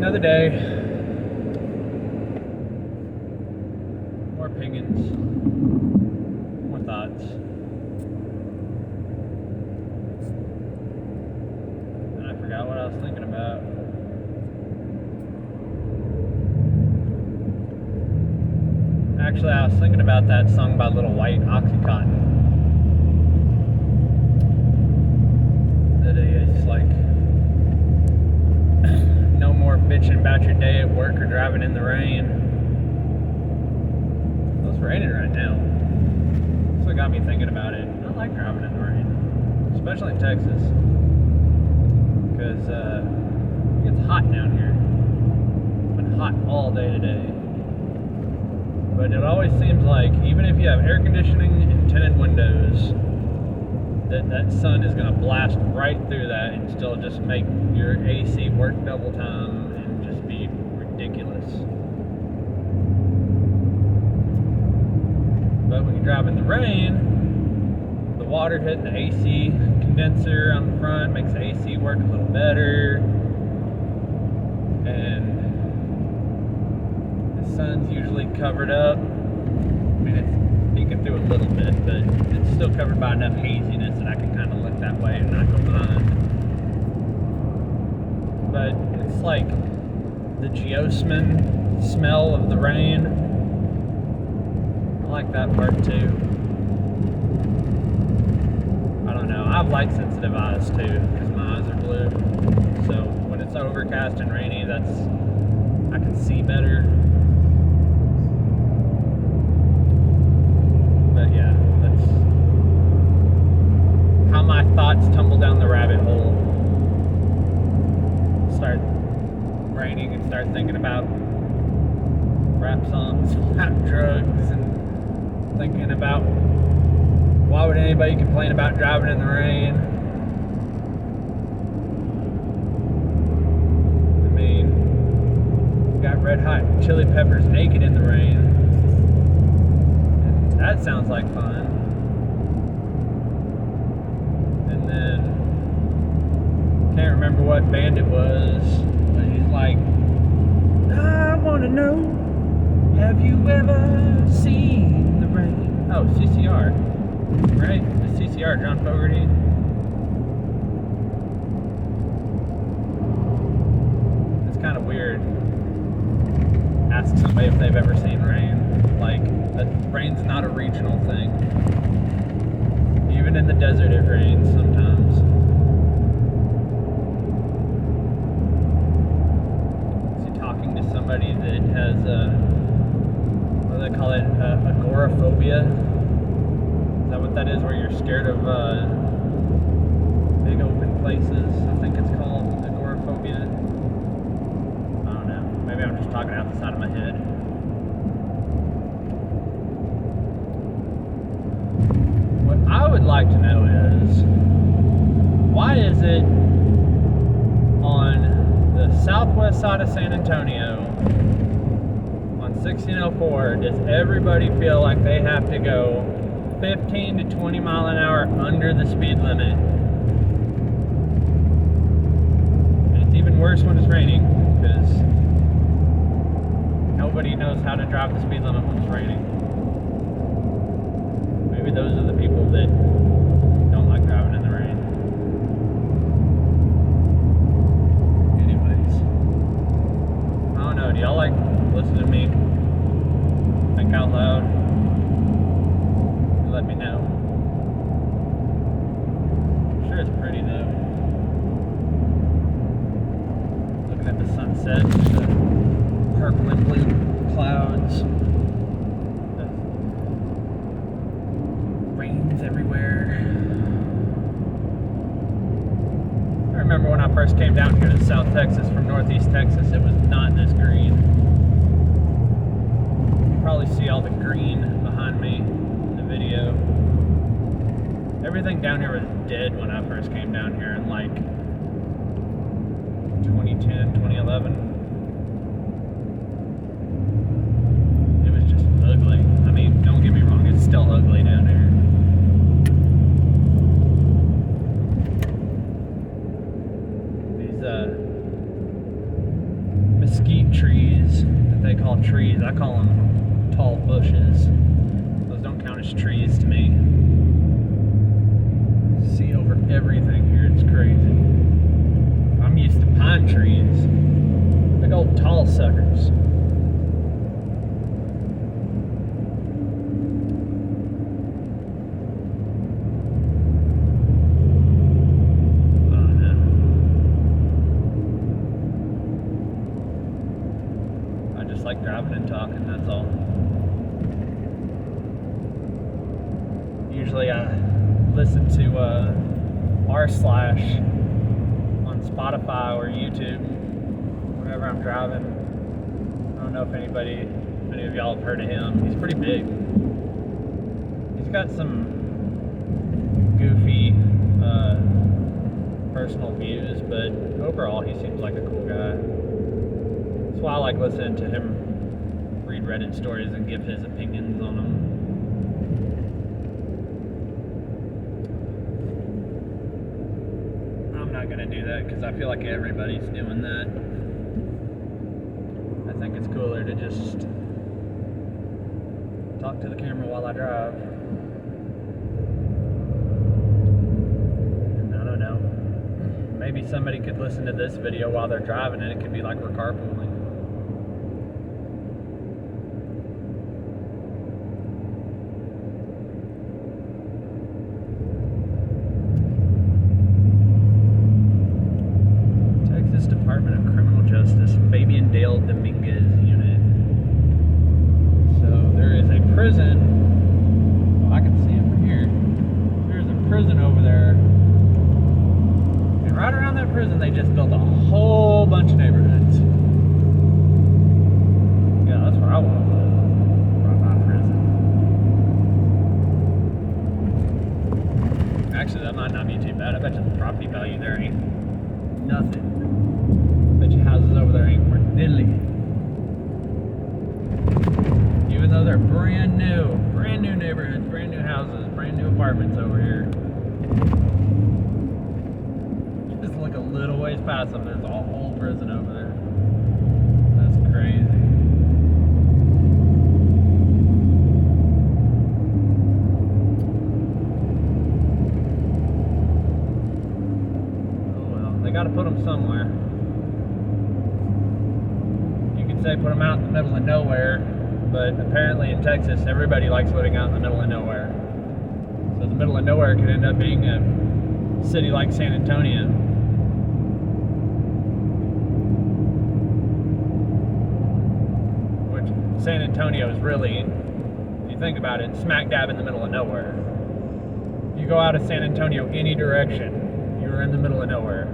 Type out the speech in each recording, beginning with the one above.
Another day. More opinions. More thoughts. And I forgot what I was thinking about. Actually, I was thinking about that song by Little White, Oxycontin. That it's like, no more bitching about your day at work or driving in the rain. Well, it's raining right now. So it got me thinking about it. I like driving in the rain, especially in Texas, because it gets hot down here. It's been hot all day today. But it always seems like, even if you have air conditioning and tinted windows, that sun is going to blast right through that and still just make your AC work double time and just be ridiculous. But when you drive in the rain, the water hitting the AC condenser on the front makes the AC work a little better, and the sun's usually covered up. I mean, it's peeking through a little bit, but it's still covered by enough haziness that I can kind of look that way and not go blind. But it's like the geosmin smell of the rain. I like that part too. I don't know. I have light sensitive eyes too, because my eyes are blue. So when it's overcast and rainy, I can see better. But yeah, that's how my thoughts tumble down the rabbit hole. Start raining and start thinking about rap songs about drugs, and thinking about why would anybody complain about driving in the rain. I mean, you got Red Hot Chili Peppers naked in the rain. That sounds like fun. And then, can't remember what band it was, but he's like, I want to know, have you ever seen the rain? Oh, CCR, right? The CCR, John Fogerty. It's kind of weird. Ask somebody if they've ever seen rain. Like, rain's not a regional thing. Even in the desert it rains sometimes. Is he talking to somebody that has what do they call it? Agoraphobia? Is that what that is, where you're scared of big open places? I think it's called agoraphobia. I don't know. Maybe I'm just talking out the side of my head. I would like to know is, why is it on the southwest side of San Antonio on 1604 does everybody feel like they have to go 15 to 20 mile an hour under the speed limit? And it's even worse when it's raining, because nobody knows how to drive the speed limit when it's raining. Maybe those are the people that don't like driving in the rain. Anyways, I don't know. Do y'all like listen to me think out loud? Let me know. I'm sure it's pretty though. Looking at the sunset, the purple and blue clouds. Everywhere. I remember when I first came down here to South Texas from Northeast Texas, it was not this green. You probably see all the green behind me in the video. Everything down here was dead when I first came down here in like 2010, 2011. It was just ugly. I mean, don't get me wrong, it's still ugly down here. trees that they call trees. I call them tall bushes. Those don't count as trees to me. See over everything here, it's crazy. I'm used to pine trees. Big old tall suckers. Like driving and talking, that's all. Usually I listen to r// on Spotify or YouTube whenever I'm driving. I don't know if any of y'all have heard of him. He's pretty big. He's got some goofy personal views, but overall he seems like a cool guy. That's why I like listening to him read Reddit stories and give his opinions on them. I'm not going to do that because I feel like everybody's doing that. I think it's cooler to just talk to the camera while I drive. And I don't know. Maybe somebody could listen to this video while they're driving and it could be like we're carpooling. Department of Criminal Justice, Fabian Dale Dominguez unit. So there is a prison. Well, I can see it from here. There's a prison over there. And right around that prison, they just built a whole bunch of neighborhoods. Yeah, that's where I want to live. Right by prison. Actually, that might not be too bad. I bet you the property value there ain't nothing. Bet your houses over there ain't worth diddly. Even though they're brand new neighborhoods, brand new houses, brand new apartments over here. Just look a little ways past them, there's a whole prison over there. That's crazy. Oh well, they gotta put them somewhere. Say put them out in the middle of nowhere, but apparently in Texas everybody likes living out in the middle of nowhere. So the middle of nowhere could end up being a city like San Antonio. Which San Antonio is really, if you think about it, smack dab in the middle of nowhere. You go out of San Antonio any direction, you're in the middle of nowhere.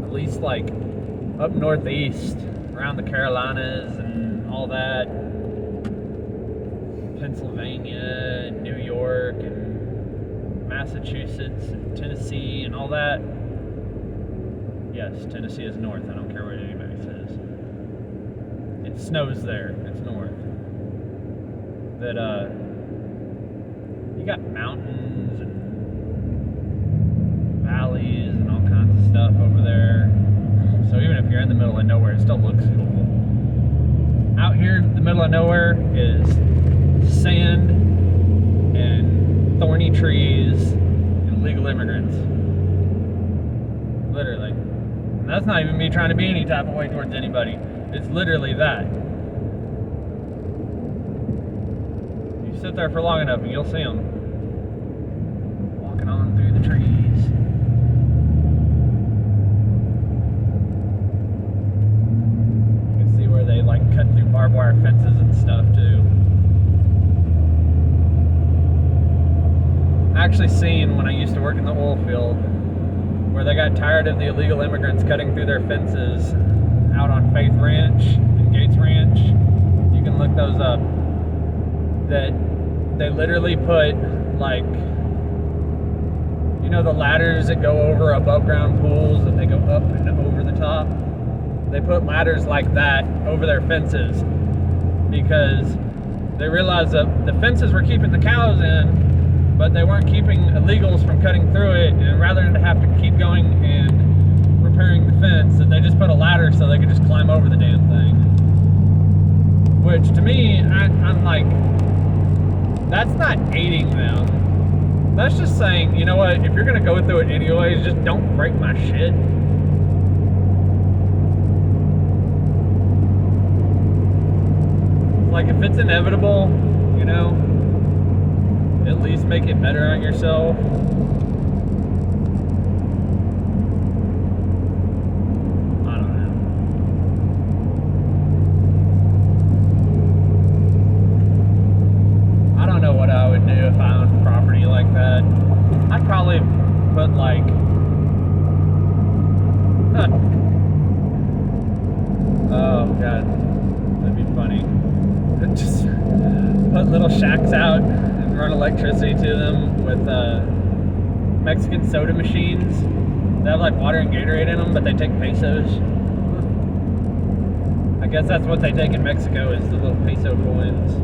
At least like up northeast, around the Carolinas and all that, Pennsylvania and New York and Massachusetts and Tennessee and all that. Yes, Tennessee is north. I don't care what anybody says. It snows there. It's north. That you got mountains and valleys and all kinds of stuff over there. So even if you're in the middle of nowhere, it still looks cool. Out here, the middle of nowhere is sand and thorny trees and illegal immigrants. Literally. And that's not even me trying to be any type of way towards anybody. It's literally that. You sit there for long enough and you'll see them walking on through the trees. They like cut through barbed wire fences and stuff too. I actually seen when I used to work in the oil field where they got tired of the illegal immigrants cutting through their fences out on Faith Ranch and Gates Ranch. You can look those up. That they literally put like, you know, the ladders that go over above ground pools that they go up and over the top. They put ladders like that over their fences because they realized that the fences were keeping the cows in, but they weren't keeping illegals from cutting through it. And rather than have to keep going and repairing the fence that they just put a ladder so they could just climb over the damn thing. Which to me, I'm like, that's not aiding them. That's just saying, you know what, if you're gonna go through it anyways, just don't break my shit. Like, if it's inevitable, you know, at least make it better on yourself. I don't know. I don't know what I would do if I owned property like that. I'd probably put like, oh god, that'd be funny. Just put little shacks out and run electricity to them with Mexican soda machines. They have like water and Gatorade in them, but they take pesos. I guess that's what they take in Mexico, is the little peso coins.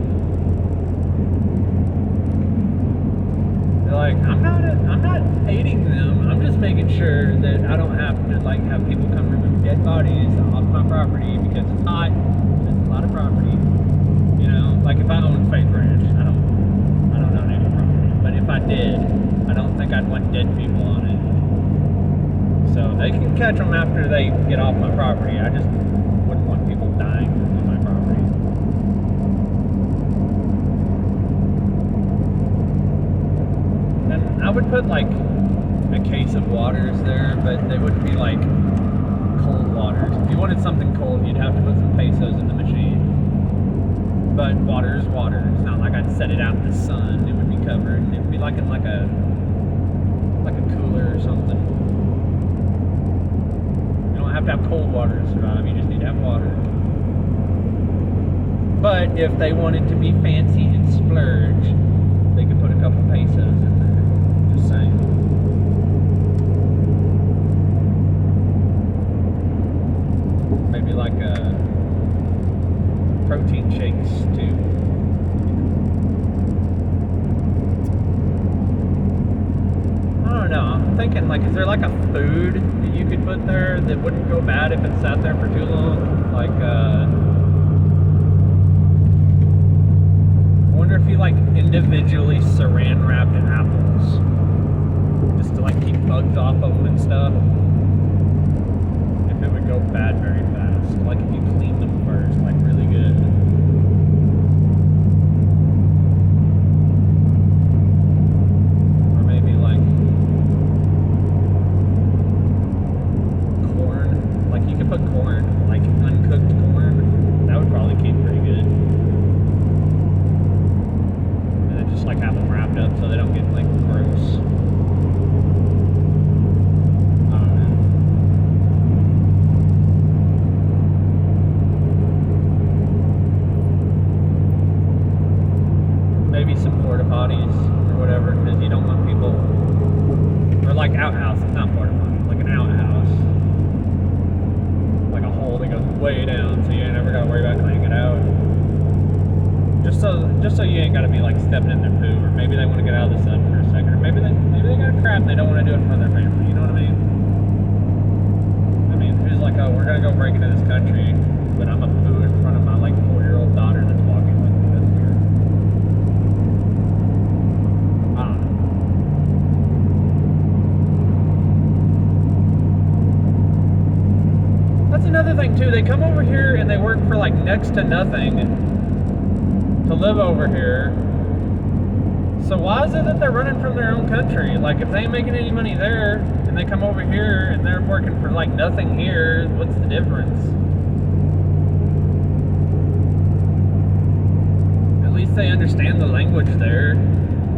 They're like, I'm not hating them. I'm just making sure that I don't have to like have people come remove dead bodies off my property because it's hot. There's a lot of property. You know, like if I owned Faith Ranch, I don't own any property. But if I did, I don't think I'd want dead people on it. So they can catch them after they get off my property. I just wouldn't want people dying on my property. And I would put like a case of waters there, but they wouldn't be like cold waters. If you wanted something cold, you'd have to put some pesos in the machine. But water is water. It's not like I'd set it out in the sun. It would be covered. It would be like in like a cooler or something. You don't have to have cold water to survive. You just need to have water. But if they wanted to be fancy and splurge, they could put a couple pesos in there. Just saying. Maybe like a protein shakes too. I don't know. I'm thinking like, is there like a food that you could put there that wouldn't go bad if it sat there for too long? Like, I wonder if you like individually saran wrapped apples just to like keep bugs off of them and stuff. If it would go bad very fast. Like if you clean them first, like really good. Or maybe like corn. Like you could put corn, like uncooked corn. That would probably keep pretty good. And then just like have them wrapped up so they don't get like gross. Maybe some porta potties or whatever, because you don't want people, or like outhouses, not porta potties, like an outhouse, like a hole that goes way down, so you ain't ever got to worry about cleaning it out. Just so you ain't got to be like stepping in their poo, or maybe they want to get out of the sun for a second, or maybe they got a crap and they don't want to do it for their family. You know what I mean? I mean, who's like, oh, we're gonna go break into this country, but I'm a poo in front of my like 4-year-old daughter that's walking with me. That's weird. That's another thing too. They come over here and they work for like next to nothing to live over here. So why is it that they're running from their own country? Like if they ain't making any money there and they come over here and they're working for like nothing here, what's the difference? At least they understand the language there.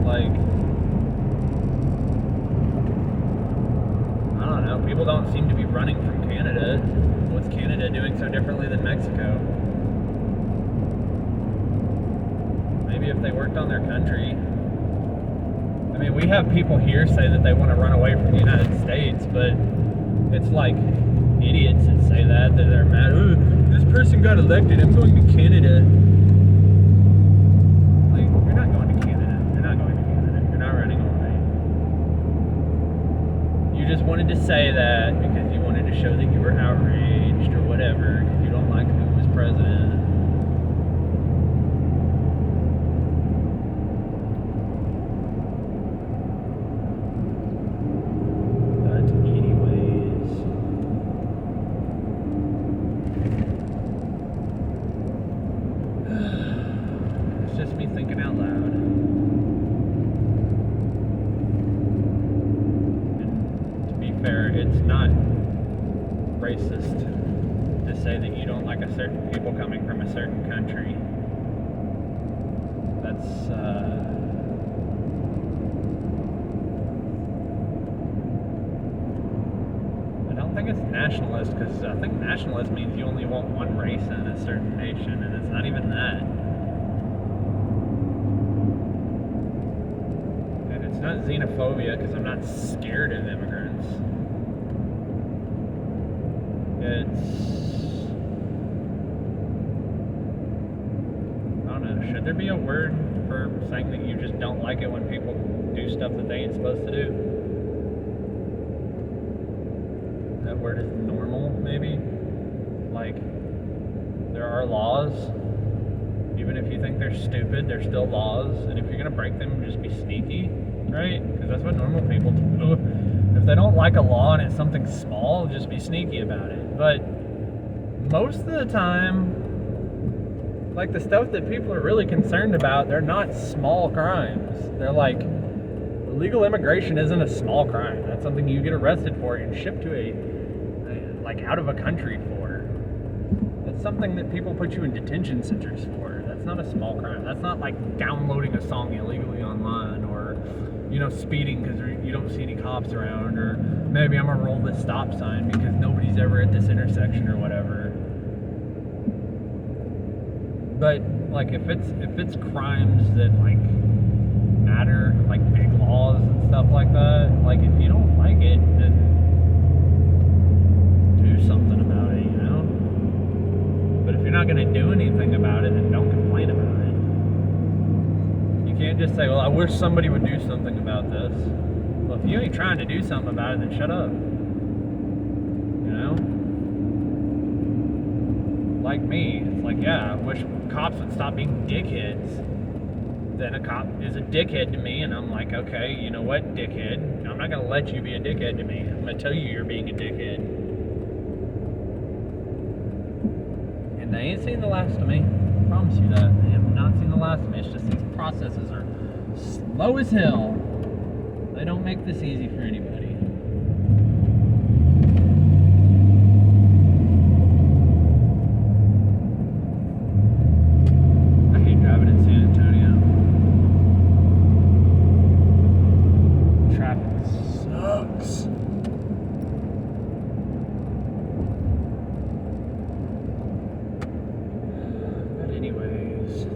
Like, I don't know. People don't seem to be running from Canada. What's Canada doing so differently than Mexico? Maybe if they worked on their country. I mean, we have people here say that they want to run away from the United States, but it's like idiots that say that they're mad. Oh, this person got elected. I'm going to Canada. Like, you're not going to Canada. You're not going to Canada. You're not running away. You just wanted to say that because you wanted to show that you were outraged or whatever, because you don't like who was president. But anyways, it's just me thinking out loud. Fair, it's not racist to say that you don't like a certain people coming from a certain country. That's I don't think it's nationalist, because I think nationalist means you only want one race in a certain nation, and it's not even that. And it's not xenophobia, because I'm not scared of immigrants. I don't know, should there be a word for saying that you just don't like it when people do stuff that they ain't supposed to do? That word is normal, maybe? Like, there are laws. Even if you think they're stupid, they're still laws. And if you're gonna break them, just be sneaky, right? Because that's what normal people do. If they don't like a law and it's something small, just be sneaky about it. But most of the time, like the stuff that people are really concerned about, they're not small crimes. They're like, illegal immigration isn't a small crime. That's something you get arrested for and shipped to like out of a country for. That's something that people put you in detention centers for. That's not a small crime. That's not like downloading a song illegally online, or speeding because you don't see any cops around, or maybe I'm gonna roll this stop sign because nobody's ever at this intersection or whatever. But like if it's crimes that like matter, like big laws and stuff like that, like if you don't like it, then do something about it, But if you're not gonna do anything about it, then don't complain about it. You can't just say, well, I wish somebody would do something about this. Well, if you ain't trying to do something about it, then shut up. Like me, it's like, yeah, I wish cops would stop being dickheads. Then a cop is a dickhead to me, and I'm like, okay, you know what, dickhead? I'm not gonna let you be a dickhead to me. I'm gonna tell you you're being a dickhead. And they ain't seen the last of me. I promise you that. They have not seen the last of me. It's just these processes are slow as hell. They don't make this easy for anybody. I hate driving in San Antonio. Traffic sucks. But anyways,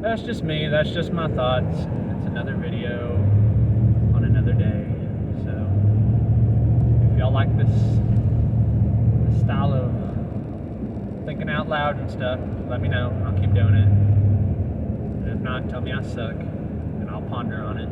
that's just me. That's just my thoughts. It's another video on another day. So if y'all like this style of thinking out loud and stuff, let me know. I'll keep doing it. And if not, tell me I suck, and I'll ponder on it.